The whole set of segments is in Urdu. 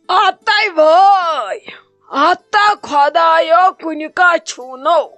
Atai vay. Ata khodayo kunika chuno.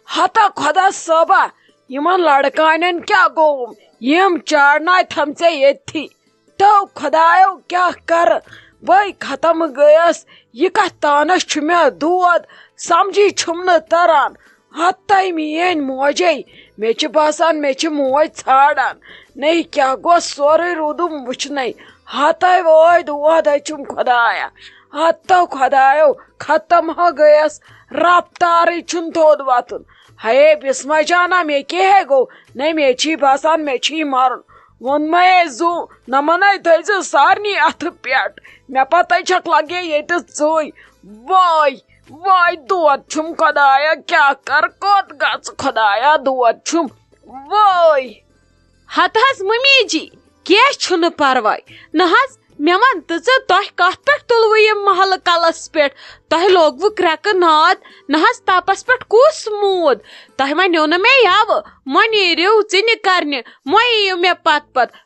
Hata khoda saba. Yaman ladkanen kya gom. Yem charna thamse yethi. To khodayo kya kar. Bhai khatam gayas. Yika tanas chumya duad. Samji chumna taran. Hatai mien mojay. Mechi basan mechi moj tsadan. Nahi kya go sore rudum wuchnai. Hatai voy duad chum khodaya. Hatta khodayo khatam ho gayas. Raptari chun thod watun. Haye bisma jana me ke hai go. Nahi mechi basan mechi marun. One my zoo, Namana is a sarni at the piat. Napata chak lage it is zoy. Why do a chum kadaya kya karkot gats kadaya do a chum. Why? Hatas mumiji, kya chun parvai. Nahas, Meman tuza toh kathpet tulwi mahal kalas pet. Toh logvu crack a nod. Nahas tapas pet ku smooth. Toh my nona me yav. Money rew zini karne. Moi you me pat.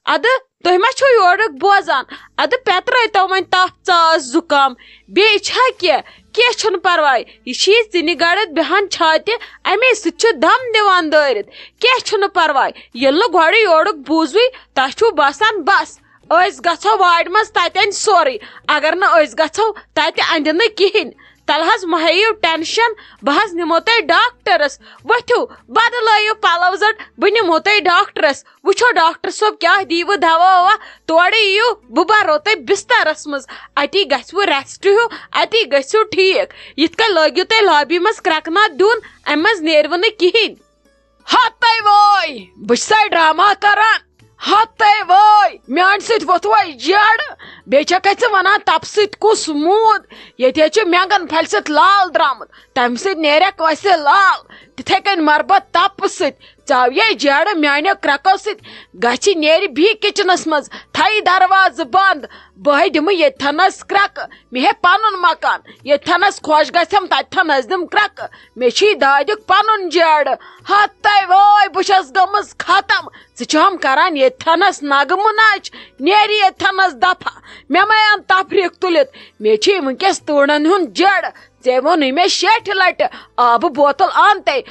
Ada toh ma chu yorak bozan. Ada petra ito man tafta zukam. Beach hakya. Kya chun parvai. She is zini gadat behan chate. I may suchu dam devan doirit. Kya chun parvai. Yellow gori yorak buzwi. Tashu basan bas. Ois gatho ward mas taten sorry. Agar na ois gatho tate andana kihin. Talhas mahayu tension bahas nimote doctors. Wathu badalayu palavzat binimote doctors. Wucho doctor sob kya divu dawa todi you buba rote bistarasmas. Ati gaswu restu ati gasu thik. Yitka lagute lobby mas krakna dun emas nervane kihin. Hatai voy. Busai drama karan. Hatai voy. Mian sit votwai jad. Becha kaitse wana tapsit ku smooth. Yeteche miangan phalsit lal dramut. Tamsit nere kaise lal. Tithekan marbat tapsit. Chavye jad miane krakasit. Gachi neri bhi kitchenas maz. Thai darvaz band. Bahai dimu yethanas krak. Mehe panun makan. Yethanas khosh gasam tathanas dim krak. Mechi dajuk panun jad. Hatai voy bushas gamas khatam. Sicham karan yethanas nagamunach. Neri yethanas dafa. Memayan taprik tulit. Mechi munkes turnan hun jad. Zevon me shet lat. Abu bottle ante.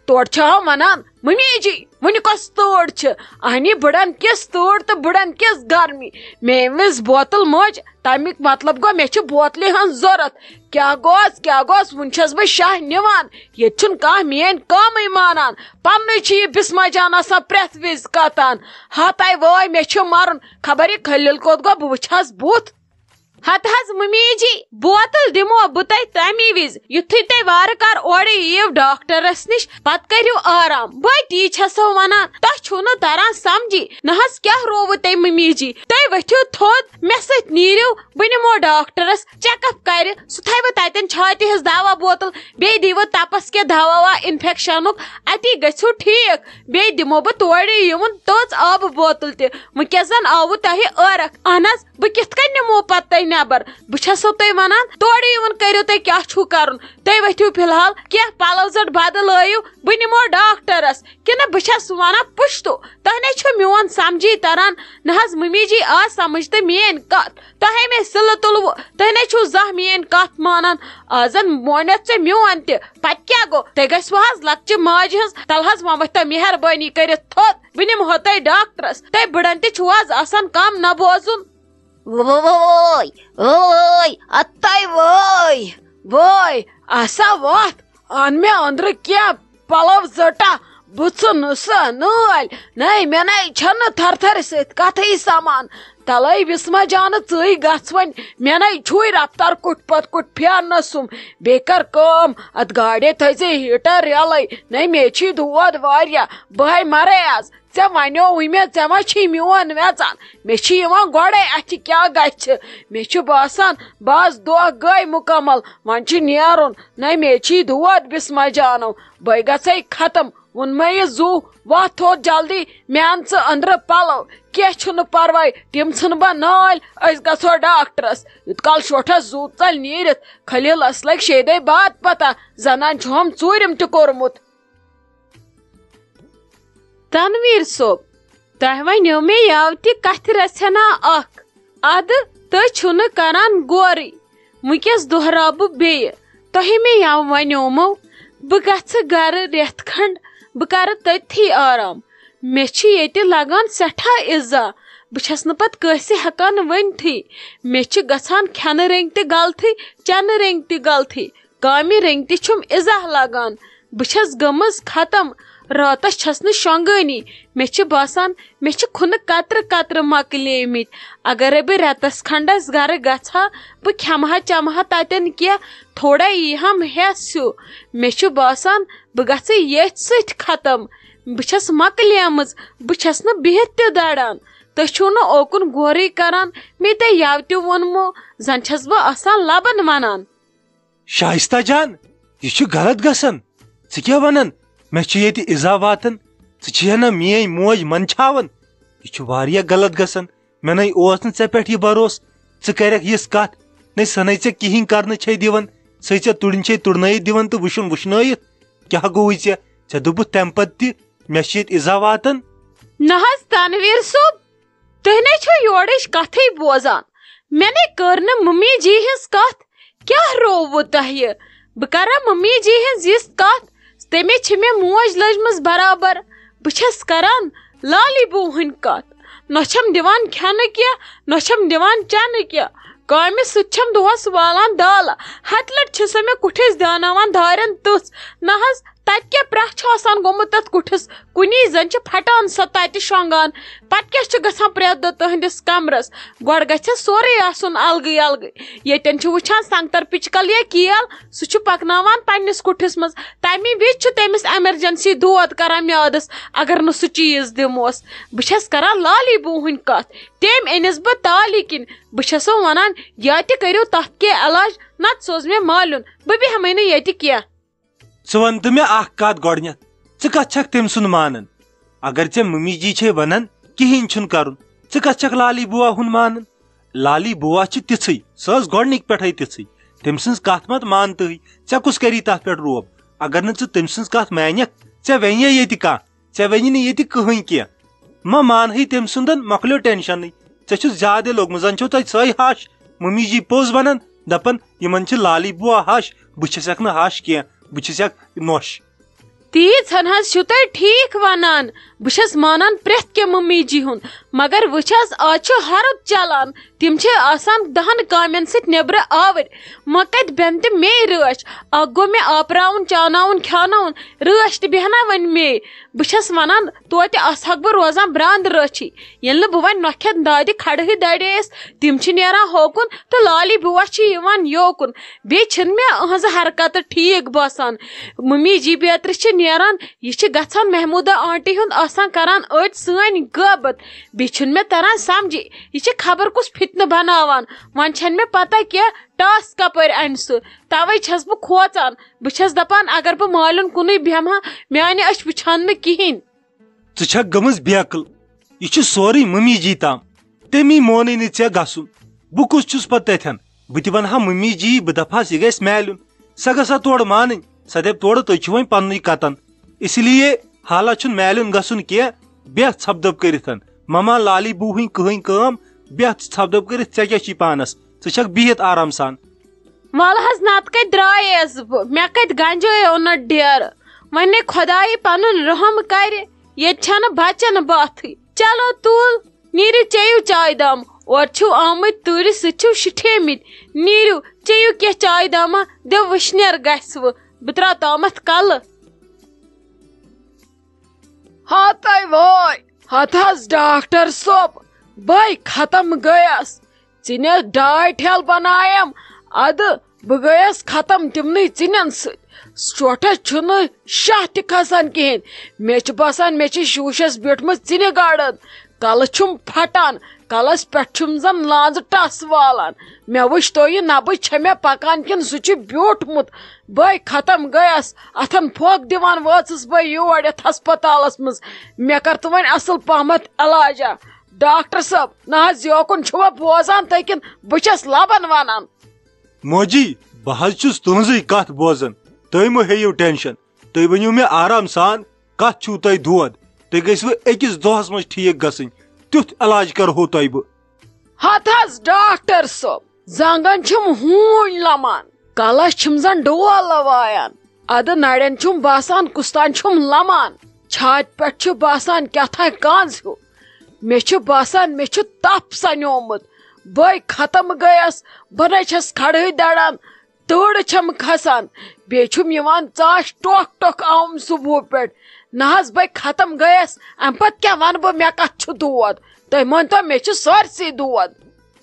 Torcha manan. Mumiji. Munikas torch. Ani budan kis tort budan kis garmi. Mevis bottle moj. Tamik matlab go mechi bottle han zorat. Kya gos munchas be shah nivan. Yechun ka mien kam imanan. Pamnichi bisma jana sa prethviz katan. Hatai voy mechi marun. Khabari khalil kod go buchas booth. Hathas mumiji, bottle dimo butai tami viz. Yuthi te varakar odi yev doctoress nish pat karyu aram. Boy teach haso wana. Ta chuna taran samji. Nahas kya rovute mumiji. Tai vathyu thod message niru binimo doctoress check up kare. Suthai bataiten chhati has dawa bottle. Be divo tapas ke dawa infectionuk ati gachu thik. Be dimo but odi yumun tots ab bottle te. Mukyasan avu tahi arak. Anas bu kitkan nimo patai nebar bchhaso toy wanan todi yun kariu toy kya chu karun toy vathyu filhal kya palavzat badalayu binimo doctors kina bchhas wana pushtu tahne chu mion samji taran nahas mumiji a samjhte mien kat tahe me silatul tahne chu zah mien kat manan azan monat se mion te patkya go te gaswaz lakchi majhas talhas mamata meharbani karit thot binim hotay doctors te budante chuaz asan kam na bozun. Voy, attai voy, asa what? An me andre kya palav zata butsu nusa nual. Nay menai chana thar sit kathai saman. Talai bisma jana tsui gatswan menai chui raptar kut pyan nasum. Bekar kom at gade thaise heater realai. Nay mechi duad varya. Bhai marayas. Zemanyo uime zemachi miwan vezan. Mechi yaman gode ati kya gach. Mechi basan baz doa gay mukamal. Manchi niyarun. Nay mechi duad bisma jano. Baigasai khatam. Unmay zu watho jaldi means andre palo. Kechun parvai timsun ba nal as gaso doctors. Utkal shota zutal nirit. Khalil aslak shede baat pata. Zanan chom tsurim tukormut. Tanvir sob, tah vanyo me yavti Khatri Hash ak. Ad تُہۍ چھِو نہٕ کران غورٕے وٕنکیٚس دۄہراو بہٕ بیٚیہِ تۄہہِ مےٚ یَوٕ وَنیومو بہٕ گژھٕ گرٕ رٮ۪تھ کھنٛڈ بہٕ کرٕ تٔتھی آرام مےٚ چھِ ییٚتہِ لگان سٮ۪ٹھاہ اِزا بہٕ چھس نہٕ پتہٕ کٲنٛسہِ ہٮ۪کان ؤنتھٕے مےٚ چھِ گژھان کھٮ۪نہٕ رٔنٛگۍ تہِ غلطٕے چٮ۪نہٕ رٔنٛگۍ تہِ غلطٕے کامہِ رٔنٛگۍ تہِ چھُم اِزا لگان بہٕ چھس گٔمٕژ ختم راتس چھس نہٕ شۄنٛگٲنی مےٚ چھِ باسان مےٚ چھِ کھُنہٕ قطرٕ قطرٕ مۄکلیمٕتۍ اگرے بہٕ رٮ۪تس کھنٛڈس گرٕ گژھٕ ہا بہٕ کھٮ۪مہٕ ہا چٮ۪مہٕ ہا تتٮ۪ن کینٛہہ تھوڑا یی ہم ہٮ۪س ہیوٗ مےٚ چھُ باسان بہٕ گژھٕ ییٚتھۍ سۭتۍ ختم بہٕ چھس مۄکلیمٕژ بہٕ چھس نہٕ بِہِتھ تہِ دران تُہۍ چھِو نہٕ اوکُن غورٕے کران مےٚ تۄہہِ یَوٕ تہِ ووٚنمو زن چھس بہٕ آسان لبن ونان شائستہ جان یہ چھُ غلط گژھان ژٕ کیٛاہ ونان مےٚ چھُ ییٚتہِ اِزا واتان ژٕ چھِ نا میٲنۍ موج منٛدچھاوان یہ چھُ واریاہ غلط گژھان مےٚ نے اوس نہٕ ژےٚ پٮ۪ٹھ یہِ بروسہٕ ژٕ کَرکھ یِژھ کتھ نے سنے ژےٚ کِہینۍ کرنہٕ چھے دِوان سۄے ژےٚ تُرِنۍ چھے تُرنٲیِتھ دِوان تہٕ وٕچھُن وٕچھنٲیِتھ کیٛاہ گوٚوُے ژےٚ دوٚپُتھ تمہِ پتہٕ تہِ مےٚ چھِ ییٚتہِ اِزا واتان نہ حظ تنویٖر صٲب تُہۍ نے چھِو یورٕچ کتھٕے بوزان مےٚ نے کٔر نہٕ ممی جی ہٕنٛز کتھ کیٛاہ رووٕ تۄہہِ بہٕ کرا ممی جی ہٕنٛز یِژھ کتھ تٔمِس چھِ مےٚ موج لٔجمٕژ برابر بہٕ چھس کران لالی بوٗ ہٕنٛدۍ کتھ نہ چھم دِوان کھٮ۪نہٕ کینٛہہ نہ چھم دِوان چٮ۪نہٕ کینٛہہ کامہِ سۭتۍ چھم دۄہس والان دالہٕ ہتہِ لٹہِ چھِ سۄ مےٚ کُٹھِس دیٛاناوان دارٮ۪ن تٕژھ نہ حظ تتہِ کیٛاہ پرٛاہ چھُ آسان گوٚمُت تتھ کُٹھِس کُنی زن چھِ پھٹان سۄ تتہِ شۄنٛگان پتہٕ کیٛاہ چھُ گژھان پرٛٮ۪تھ دۄہ تُہنٛدِس کمرس گۄڈٕ گژھِ سورُے آسُن الگٕے الگٕے ییٚتٮ۪ن چھُ وٕچھان سنگتر پِچکل یا کیل سُہ چھُ پکناوان پننِس کُٹھِس منٛز تمہِ وِزِ چھُ تٔمِس ایمرجنسی دود کران میادس اگر نہٕ سُہ چیٖز دِموس بہٕ چھس کران لالی بوٗ ہٕنٛدۍ کتھ تٔمۍ أنِس بہٕ تالی کِنۍ بہٕ چھسو ونان یا تہِ کٔرِو تتھ کینٛہہ علاج نتہٕ سوز مےٚ مالیُن بہٕ بیہمے نہٕ ییٚتہِ کینٛہہ ژٕ ون تہٕ مےٚ اکھ کتھ گۄڈنیتھ ژٕ کتھ چھکھ تٔمۍ سُنٛد مانان اگر ژےٚ ممی جی چھے ونان کہینۍ چھُنہٕ کرُن ژٕ کتھ چھکھ لالی بوا ہُنٛد مانان لالی بوا چھِ تِژھٕے سۄ ٲس گۄڈنِکۍ پٮ۪ٹھے تِژھٕے تٔمۍ سٕنٛز کتھ مت مانتٕے ژےٚ کُس کری تتھ پٮ۪ٹھ روب اگر نہٕ ژٕ تٔمۍ سٕنٛز کتھ مانکھ ژےٚ ونے ییٚتہِ کانٛہہ ژےٚ وَنہِ نہٕ ییٚتہِ کٕہٕنۍ کینٛہہ ما مانہٕے تٔمۍ سُنٛدن مۄکلیو ٹینشنٕے ژےٚ چھُ زیادٕ لوٚگمُت زن چھو تۄہہِ سۄے ہش ممی جی پوٚز ونان دپان یِمن چھِ لالی بوا ہش بہٕ چھسکھ نہٕ ہش کینٛہہ بہٕ چھسکھ نۄش تیٖژ ہن حظ چھِو تُہۍ ٹھیٖک ونان بہٕ چھس مانان پرٛٮ۪تھ کینٛہہ ممی جی ہُنٛد مگر وٕچھ حظ آز چھُ ہرُد چلان تِم چھِ آسان 10 کامٮ۪ن سۭتۍ نیبرٕ آوٕرۍ وۄنۍ کتہِ بیٚہن تہِ مے رٲچھ اکھ گوٚو مےٚ آپراوُن چاوناوُن کھیٛاوناوُن رٲچھ تہِ بیٚہنا وۄنۍ مے بہٕ چھس ونان توتہِ آسہٕ ہکھ بہٕ روزان برٛانٛد رٲچھی ییٚلہِ نہٕ بہٕ وۄنۍ نۄکھٮ۪تھ دادِ کھڑہٕے دڑییس تِم چھِ نیران ہوکُن تہٕ لالی بوا چھِ یِوان یوکُن بیٚیہِ چھِنہٕ مےٚ أہنٛزٕ حرکتہٕ ٹھیٖک باسان ممی جی بیترِ چھِ نیران یہِ چھِ گژھان محموٗدا آنٹی ہُنٛد آسان کران أڑۍ سٲنۍ غٲبت بیٚیہِ چھُنہٕ مےٚ تران سمجھی یہِ چھِ خبر کُس فِتنہٕ بناوان وۄنۍ چھنہٕ مےٚ پتہ کینٛہہ ٹاس کپٲرۍ انہِ سُہ توے چھس بہٕ کھوژان بہٕ چھس دپان اگر بہٕ مالیُن کُنُے بیہمہٕ ہا میانہِ أچھ وٕچھان نہٕ کہینۍ ژٕ چھکھ گٔمٕژ بیقل یہِ چھُ سورُے ممی جی تام تٔمی مونٕے نہٕ ژےٚ گژھُن بہٕ کُس چھُس پتہٕ تتھٮ۪ن بہٕ تہِ ونہٕ ہا ممی جی بہٕ دپہس یہِ گژھِ میلیُن سۄ گژھِ ہا تورٕ مانٕنۍ سۄ دپہِ تورٕ تُہۍ چھِو وۄنۍ پننُے کتن اسی لیے حالہ چھُنہٕ میلیُن گژھُن کینٛہہ بیٚہہ ژھپہٕ دٔپ کٔرِتھ مہ مان لالی بوٗ ہٕنٛدۍ کٕہٕنۍ کٲم بیٚہہ ژھپہٕ دٔپ کٔرِتھ ژےٚ کیٛاہ چھُے پانس ژٕ چھکھ بِہِتھ آرام سان ولہٕ حظ نتہٕ کتہِ درٛایس بہٕ مےٚ کتہِ گنجٲے اوٚنُتھ ڈیرٕ وۄنۍ نے خۄدایہِ پنُن رحم کرِ ییٚتہِ چھنہٕ بچن باتھٕے چلو تُل نیٖرِو چیٚیِو چاے دام اورٕ چھِو آمٕتۍ تۭرِ سۭتۍ چھِو شِٹھیمٕتۍ نیٖرِو چیٚیِو کینٛہہ چاے داما دِو وٕشنیر گژھوٕ بہٕ تراو تامتھ کلہٕ ہاتے وٲے ہتھ حظ ڈاکٹر صٲب بے ختم گٔیس ژِنِس 2.5 ٹھیلہٕ بنایم ادٕ بہٕ گٔیس ختم تِمنٕے ژِنٮ۪ن سۭتۍ شوٹھس چھُنہٕ شاہ تہِ کھسان کہیٖنۍ مےٚ چھُ باسان مےٚ چھِ شوٗشس بیوٗٹھمٕژ ژِنہِ گاڑن کلہٕ چھُم پھٹان کلس پٮ۪ٹھ چھُم زن لانٛزٕ ٹس والان مےٚ وٕچھ تو یہِ نبہٕ چھےٚ مےٚ پکان کِنہٕ سُہ چھُ بیوٗٹھمُت بے ختم گٔیس اتھن پھوٚکھ دِوان وٲژٕس بہٕ یور یتھ ہسپتالس منٛز مےٚ کر تہٕ وۄنۍ اصل پہمتھ علاجا ڈاکٹر صٲب نہ حظ یوکُن چھُوا بوزان تُہۍ کِنہٕ بہٕ چھس لبن ونان موجی بہٕ حظ چھُس تُہنٛزٕے کتھ بوزان تُہۍ مہٕ ہیٚیِو ٹینشن تُہۍ ؤنِو مےٚ آرام سان کتھ چھُو تۄہہِ دود تُہۍ گٔژھوٕ أکِس دۄہس منٛز ٹھیٖک گژھٕنۍ تیُتھ علاج کرہو تۄہہِ بہٕ ہتھ حظ ڈاکٹر صٲب زنگن چھم ہوٗنۍ لمان کلس چھم زن ڈول وایان ادٕ نڑین چھم باسان کُستان چھم لمان چھاتہِ پٮ۪ٹھ چھُ باسان کیٛاتھانۍ کنٛز ہیوٗ مےٚ چھُ باسان مےٚ چھُ تپھ سنیومُت بے ختم گٔیس بہٕ نَے چھس کھڑہٕے دڑان تۭرٕ چھم کھسان بیٚیہِ چھُم یِوان ژاش ٹۄکھ ٹۄکھ آوُم صبحو پٮ۪ٹھ نہ حظ بے ختم گٔیس امہِ پتہٕ کیٛاہ ونہٕ بہٕ مےٚ کتھ چھُ دود تُہۍ مٲنتو مےٚ چھُ سٲرسٕے دود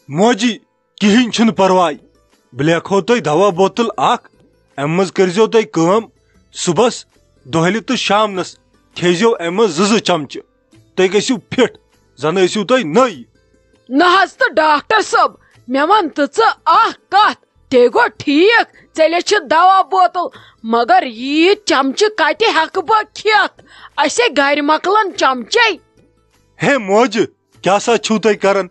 موجی کہین چھُنہٕ پرواے بہٕ لیکھو تۄہہِ دوا بوتل اکھ امہِ منٛز کٔرزیٚو تُہۍ کٲم صبحس دۄہلہِ تہٕ شامنس کھیزیٚو امہِ منٛز 2 چمچہٕ تُہۍ گٔژھِو فٹ زن ٲسِو تُہۍ نٔے نہ حظ تہٕ ڈاکٹر صٲب مےٚ ون تہٕ ژٕ اکھ کتھ تے گوٚو ٹھیٖک ژےٚ لیچھِتھ دوا بوتل مگر ییٖتۍ چمچہٕ کتہِ ہٮ۪کہٕ بہٕ کھٮ۪تھ اسے گرِ مۄکلن چمچے ہے موجہِ کیٛاہ سا چھِو تُہۍ کران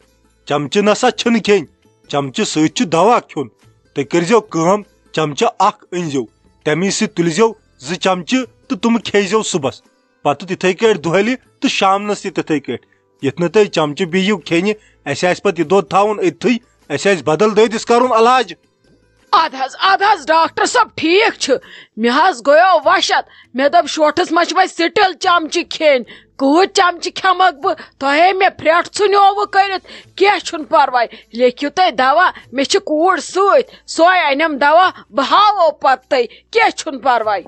چمچہٕ نسا چھِنہٕ کھیٚنۍ چمچہٕ سۭتۍ چھُ دوا کھیوٚن تُہۍ کٔرزیٚو کٲم چمچہٕ اکھ أنزیٚو تمی سۭتۍ تُلزیٚو 2 چمچہٕ تہٕ تِم کھیزیٚو صبحس پتہٕ تِتھٕے کٲٹھۍ دۄہلہِ تہٕ شامنس تہِ تِتھٕے کٲٹھۍ یتھ نہٕ تُہۍ چمچہٕ بِہِو کھیٚنہِ اسہِ آسہِ پتہٕ یہِ دۄد تھاوُن أتتھٕے اسہِ آسہِ بدل دٲدِس کرُن علاج اد حظ ڈاکٹر صٲب ٹھیٖک چھُ مےٚ حظ گوٚیو وشت مےٚ دوٚپ شوٹھس منٛز چھِ وۄنۍ سٹیل چمچہٕ کھیٚنۍ کۭتۍ چمچہٕ کھٮ۪مکھ بہٕ تۄہے مےٚ پھرٛٹھ ژھٕنیووٕ کٔرِتھ کینٛہہ چھُنہٕ پرواے لیکھِو تُہۍ دوا مےٚ چھِ کوٗر سۭتۍ سۄے انٮ۪م دوا بہٕ ہاوو پتہٕ تۄہہِ کینٛہہ چھُنہٕ پرواے